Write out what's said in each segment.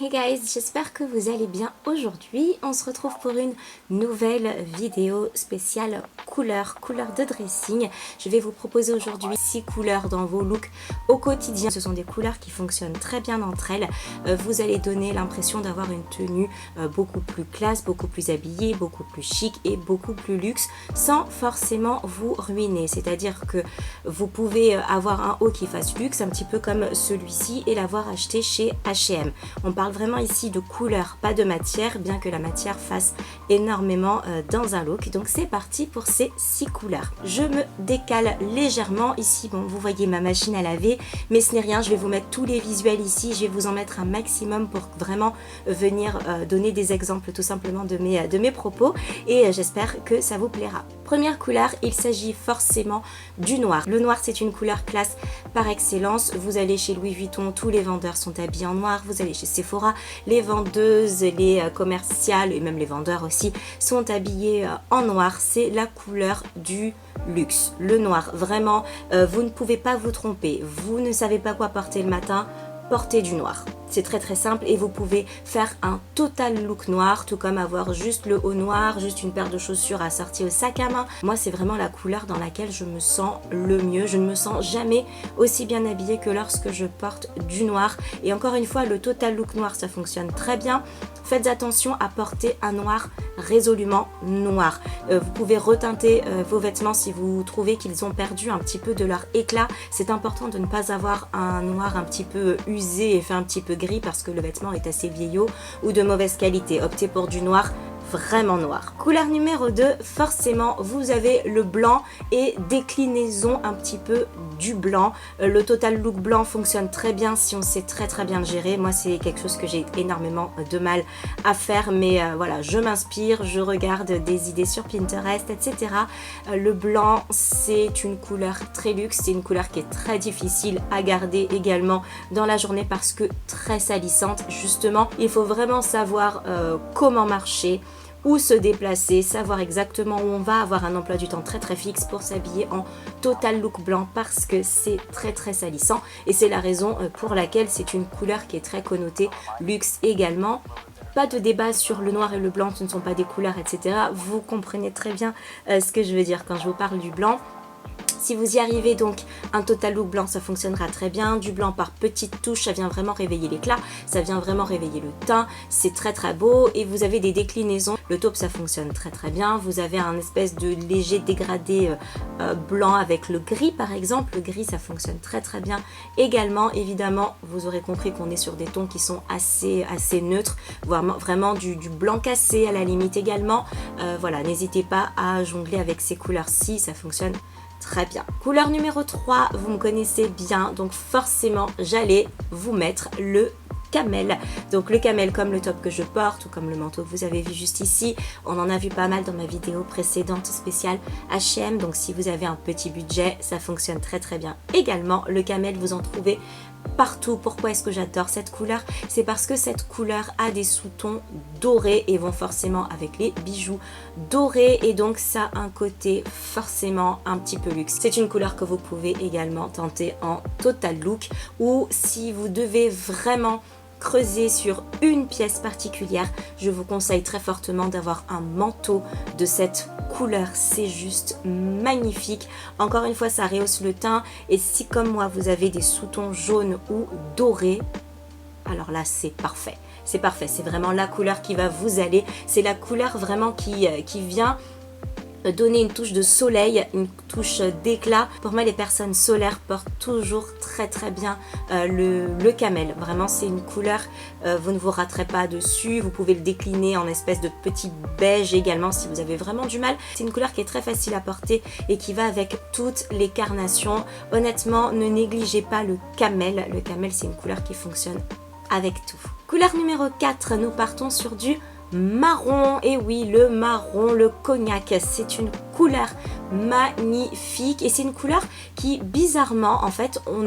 Hey guys, j'espère que vous allez bien aujourd'hui. On se retrouve pour une nouvelle vidéo spéciale couleur de dressing. Je vais vous proposer aujourd'hui 6 couleurs dans vos looks au quotidien. Ce sont des couleurs qui fonctionnent très bien entre elles. Vous allez donner l'impression d'avoir une tenue beaucoup plus classe, beaucoup plus habillée, beaucoup plus chic et beaucoup plus luxe sans forcément vous ruiner. C'est-à-dire que vous pouvez avoir un haut qui fasse luxe, un petit peu comme celui-ci, et l'avoir acheté chez H&M. On parle vraiment ici de couleur, pas de matière, bien que la matière fasse énormément dans un look. Donc c'est parti pour ces 6 couleurs. Je me décale légèrement ici. Bon, vous voyez ma machine à laver, mais ce n'est rien. Je vais vous mettre tous les visuels ici. Je vais vous en mettre un maximum pour vraiment venir donner des exemples tout simplement de mes propos, et j'espère que ça vous plaira. Première couleur, il s'agit forcément du noir. Le noir, c'est une couleur classe par excellence. Vous allez chez Louis Vuitton, tous les vendeurs sont habillés en noir. Vous allez chez Sephora, les vendeuses, les commerciales et même les vendeurs aussi sont habillés en noir. C'est la couleur du luxe. Le noir, vraiment, vous ne pouvez pas vous tromper. Vous ne savez pas quoi porter le matin, portez du noir. C'est très simple et vous pouvez faire un total look noir, tout comme avoir juste le haut noir, juste une paire de chaussures assorties au sac à main. Moi, c'est vraiment la couleur dans laquelle je me sens le mieux. Je ne me sens jamais aussi bien habillée que lorsque je porte du noir. Et encore une fois, le total look noir, ça fonctionne très bien. Faites attention à porter un noir résolument noir. Vous pouvez reteinter vos vêtements si vous trouvez qu'ils ont perdu un petit peu de leur éclat. C'est important de ne pas avoir un noir un petit peu usé et fait un petit peu gris parce que le vêtement est assez vieillot ou de mauvaise qualité. Optez pour du noir vraiment noir. Couleur numéro 2, forcément vous avez le blanc et déclinaison un petit peu du blanc. Le total look blanc fonctionne très bien si on sait très bien le gérer. Moi, c'est quelque chose que j'ai énormément de mal à faire, mais voilà, je m'inspire, je regarde des idées sur Pinterest, etc. Le blanc, c'est une couleur très luxe, c'est une couleur qui est très difficile à garder également dans la journée parce que très salissante. Justement, il faut vraiment savoir comment marcher, où se déplacer, savoir exactement où on va, avoir un emploi du temps très fixe pour s'habiller en total look blanc parce que c'est très salissant, et c'est la raison pour laquelle c'est une couleur qui est très connotée luxe également. Pas de débat sur le noir et le blanc, ce ne sont pas des couleurs, etc. Vous comprenez très bien ce que je veux dire quand je vous parle du blanc. Si vous y arrivez, donc un total look blanc, ça fonctionnera très bien. Du blanc par petites touches, ça vient vraiment réveiller l'éclat, ça vient vraiment réveiller le teint, c'est très beau. Et vous avez des déclinaisons. Le taupe, ça fonctionne très bien. Vous avez un espèce de léger dégradé blanc avec le gris par exemple. Le gris, ça fonctionne très bien également. Évidemment, vous aurez compris qu'on est sur des tons qui sont assez neutres, vraiment du blanc cassé à la limite également. Voilà, n'hésitez pas à jongler avec ces couleurs-ci, ça fonctionne très bien. Couleur numéro 3, vous me connaissez bien, donc forcément j'allais vous mettre le camel. Donc le camel, comme le top que je porte ou comme le manteau que vous avez vu juste ici, on en a vu pas mal dans ma vidéo précédente spéciale H&M. Donc si vous avez un petit budget, ça fonctionne très bien également. Le camel, vous en trouvez partout. Pourquoi est-ce que j'adore cette couleur? C'est parce que cette couleur a des sous-tons dorés et vont forcément avec les bijoux dorés, et donc ça a un côté forcément un petit peu luxe. C'est une couleur que vous pouvez également tenter en total look, ou si vous devez vraiment creuser sur une pièce particulière, je vous conseille très fortement d'avoir un manteau de cette couleur. C'est juste magnifique. Encore une fois, ça rehausse le teint, et si comme moi vous avez des sous-tons jaunes ou dorés, alors là c'est parfait. C'est parfait, c'est vraiment la couleur qui va vous aller. C'est la couleur vraiment qui vient donner une touche de soleil, une touche d'éclat. Pour moi, les personnes solaires portent toujours très bien le camel. Vraiment, c'est une couleur, vous ne vous raterez pas dessus. Vous pouvez le décliner en espèce de petit beige également si vous avez vraiment du mal. C'est une couleur qui est très facile à porter et qui va avec toutes les carnations. Honnêtement, ne négligez pas le camel. Le camel, c'est une couleur qui fonctionne avec tout. Couleur numéro 4, nous partons sur du marron. Et oui, le marron, le cognac, c'est une couleur magnifique et c'est une couleur qui bizarrement en fait qu'on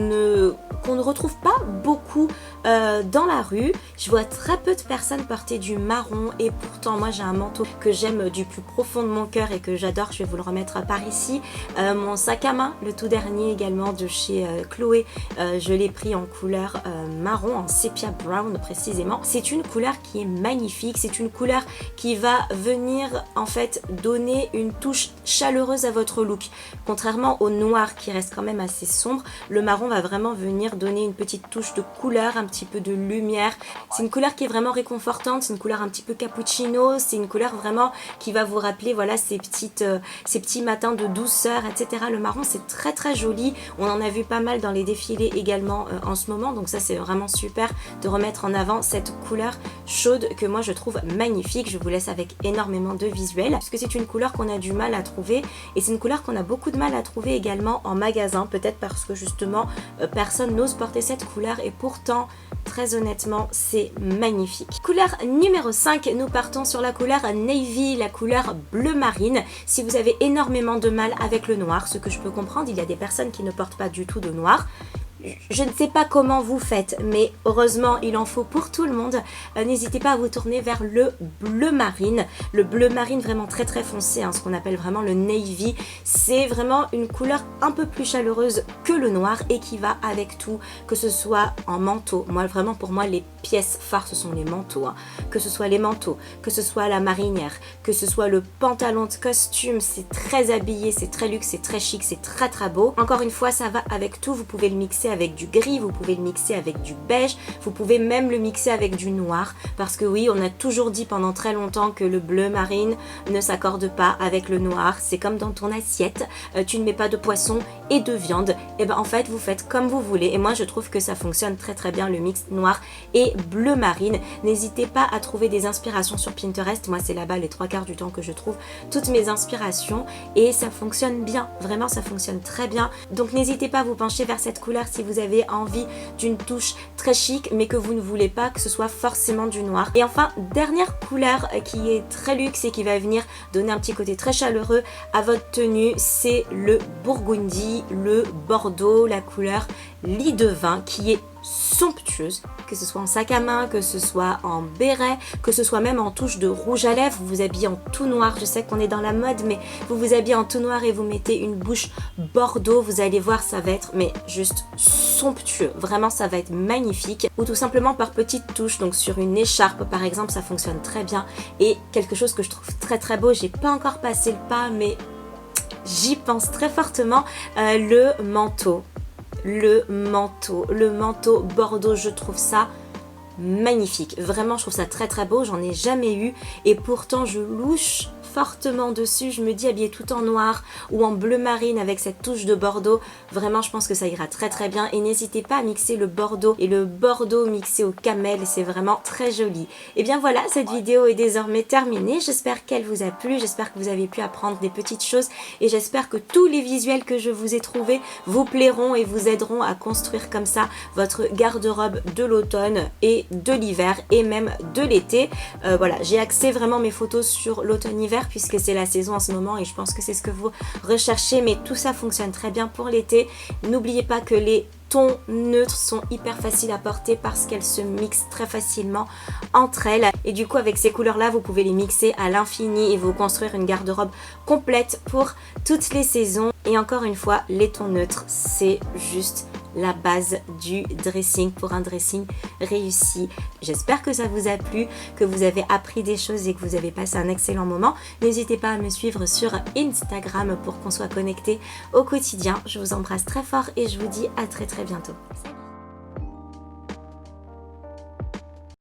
ne retrouve pas beaucoup dans la rue. Je vois très peu de personnes porter du marron et pourtant moi j'ai un manteau que j'aime du plus profond de mon cœur et que j'adore. Je vais vous le remettre par ici. Mon sac à main, le tout dernier également de chez Chloé, je l'ai pris en couleur marron, en sepia brown précisément. C'est une couleur qui est magnifique, c'est une couleur qui va venir en fait donner une touche chaleureuse à votre look. Contrairement au noir qui reste quand même assez sombre, le marron va vraiment venir donner une petite touche de couleur, un petit peu de lumière. C'est une couleur qui est vraiment réconfortante, c'est une couleur un petit peu cappuccino, c'est une couleur vraiment qui va vous rappeler voilà ces petits matins de douceur, etc. Le marron c'est très très joli, on en a vu pas mal dans les défilés également en ce moment, donc ça c'est vraiment super de remettre en avant cette couleur chaude que moi je trouve magnifique. Je vous laisse avec énormément de visuels parce que c'est une couleur qu'on a du mal à trouver et c'est une couleur qu'on a beaucoup de mal à trouver également en magasin, peut-être parce que justement personne n'ose porter cette couleur et pourtant très honnêtement c'est magnifique. Couleur numéro 5, nous partons sur la couleur navy, la couleur bleu marine. Si vous avez énormément de mal avec le noir, ce que je peux comprendre, il y a des personnes qui ne portent pas du tout de noir. Je ne sais pas comment vous faites, mais heureusement il en faut pour tout le monde. N'hésitez pas à vous tourner vers le bleu marine. Le bleu marine vraiment très très foncé, hein, ce qu'on appelle vraiment le navy. C'est vraiment une couleur un peu plus chaleureuse que le noir et qui va avec tout, que ce soit en manteau. Moi vraiment pour moi les pièces phares ce sont les manteaux, hein. Que ce soit les manteaux, que ce soit la marinière, que ce soit le pantalon de costume, c'est très habillé, c'est très luxe, c'est très chic, c'est très très beau. Encore une fois ça va avec tout, vous pouvez le mixer avec du gris, vous pouvez le mixer avec du beige, vous pouvez même le mixer avec du noir parce que oui, on a toujours dit pendant très longtemps que le bleu marine ne s'accorde pas avec le noir. C'est comme dans ton assiette, tu ne mets pas de poisson et de viande, et ben en fait vous faites comme vous voulez et moi je trouve que ça fonctionne très très bien le mix noir et bleu marine. N'hésitez pas à trouver des inspirations sur Pinterest, moi c'est là-bas les 3/4 du temps que je trouve toutes mes inspirations et ça fonctionne bien, vraiment ça fonctionne très bien. Donc n'hésitez pas à vous pencher vers cette couleur si vous avez envie d'une touche très chic mais que vous ne voulez pas que ce soit forcément du noir. Et enfin dernière couleur qui est très luxe et qui va venir donner un petit côté très chaleureux à votre tenue, c'est le burgundy, le bordeaux, la couleur lit de vin qui est somptueuse, que ce soit en sac à main, que ce soit en béret, que ce soit même en touche de rouge à lèvres. Vous vous habillez en tout noir, je sais qu'on est dans la mode mais vous vous habillez en tout noir et vous mettez une bouche bordeaux, vous allez voir ça va être mais juste somptueux, vraiment ça va être magnifique. Ou tout simplement par petites touches, donc sur une écharpe par exemple ça fonctionne très bien. Et quelque chose que je trouve très très beau, j'ai pas encore passé le pas mais j'y pense très fortement, le manteau. Le manteau bordeaux, je trouve ça magnifique, vraiment je trouve ça très très beau, j'en ai jamais eu et pourtant je louche fortement dessus. Je me dis habillée tout en noir ou en bleu marine avec cette touche de bordeaux, vraiment je pense que ça ira très très bien. Et n'hésitez pas à mixer le bordeaux et le bordeaux mixé au camel, c'est vraiment très joli. Et bien voilà, cette vidéo est désormais terminée, j'espère qu'elle vous a plu, j'espère que vous avez pu apprendre des petites choses et j'espère que tous les visuels que je vous ai trouvés vous plairont et vous aideront à construire comme ça votre garde-robe de l'automne et de l'hiver et même de l'été. Voilà, j'ai axé vraiment mes photos sur l'automne-hiver puisque c'est la saison en ce moment et je pense que c'est ce que vous recherchez, mais tout ça fonctionne très bien pour l'été. N'oubliez pas que les tons neutres sont hyper faciles à porter parce qu'elles se mixent très facilement entre elles et du coup avec ces couleurs là vous pouvez les mixer à l'infini et vous construire une garde-robe complète pour toutes les saisons. Et encore une fois, les tons neutres c'est juste la base du dressing pour un dressing réussi. J'espère que ça vous a plu, que vous avez appris des choses et que vous avez passé un excellent moment. N'hésitez pas à me suivre sur Instagram pour qu'on soit connecté au quotidien. Je vous embrasse très fort et je vous dis à très très bientôt. Salut.